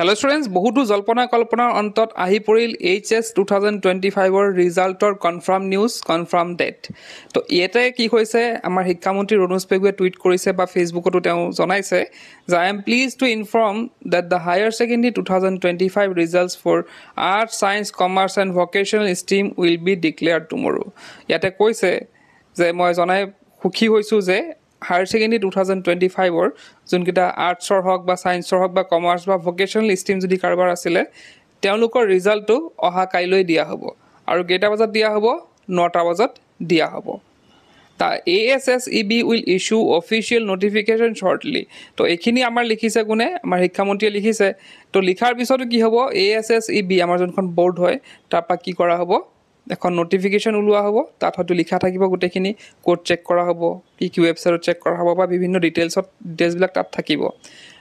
Hello students, বহুতো জল্পনা কল্পনাৰ অন্তত আহি পৰিল HS 2025ৰ ৰিজাল্টৰ কনফাৰ্ম নিউজ, কনফাৰ্ম ডেট। তো ইয়াতে কি হৈছে আমাৰ শিক্ষামন্ত্ৰী ৰণোজ পেগুৱে টুইট কৰিছে বা ফেচবুকতো তেওঁ জনাইছে যে I am pleased to inform that the higher secondary 2025 results for arts, science, commerce and vocational stream will be declared tomorrow. ইয়াতে কৈছে যে মই জনাই সুখী হৈছো যে হায়াৰ সেকেন্ডাৰী 2025 যোনকেইটা আৰ্টছৰ হওক বা সায়েন্সৰ হওক বা কমাৰ্চ বা ভোকেশনাল ষ্ট্ৰীম যদি কাৰোবাৰ আছিলে তেওঁলোকৰ ৰিজাল্টটো অহা কাইলৈ দিয়া হ'ব আৰু কেইটা বজাত দিয়া হ'ব 9টা বজাত দিয়া হ'ব তা ASSEB will issue official notification shortly তো এখিনি আমাৰ লিখিছে কোনে আমাৰ শিক্ষামন্ত্ৰীয়ে লিখিছে তো লিখাৰ পিছতো কি হ'ব ASSEB আমাৰ যোনখন বোৰ্ড হয় তাৰপা কি কৰা হ'ব এখন নোটিফিকেশন উলোৱা হ'ব তাত হয়তো লিখা থাকিব গোটেখিনি কোড চেক কৰা হ'ব কি ওয়েবসাইটত চেক কৰা হ'ব বা বিভিন্ন ডিটেইলছ বিলাক তাত থাকিব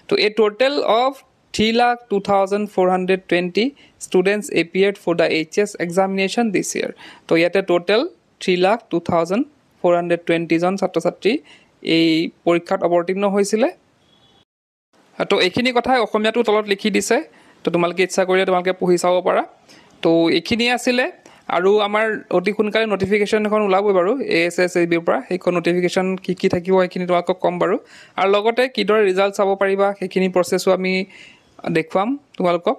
তো এ total of 3,02,420 students appeared for the HS examination this year তো ইয়াতে টোটাল 3,02,420 জন ছাত্ৰ-ছাত্ৰী এই পৰীক্ষাত অৱতীৰ্ণ হৈছিল তো এইখিনি কথা অসমীয়াটো তলত লিখি দিছে তো তোমালোকে ইচ্ছা কৰিলে তোমালোকে পঢ়ি চাব পাৰা তো এইখিনি আছিল আৰু আমাৰ অতি সোনকালে নোটিফিকেশন এখন ওলাবই বাৰু ASSEB ৰ পৰা এইখন নোটিফিকেশন কি থাকিব এইখিনি তোমালোকক কম বাৰু আৰু লগতে কিদৰে ৰিজাল্ট চাব পাৰিবা সেইখিনি প্ৰসেসও আমি দেখুৱাম তোমালোকক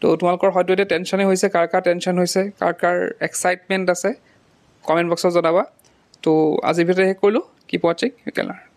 তো তোমালোকৰ হয়তো এটা টেনচনে হৈছে কাৰ টেনচন হৈছে কাৰ এক্সাইটমেন্ট আছে কমেন্ট বক্সত জনাবা তো আজি ভিডিঅ' শেষ কৰিলো কিপ ৱাচিং ইউ কেন লাৰ্ন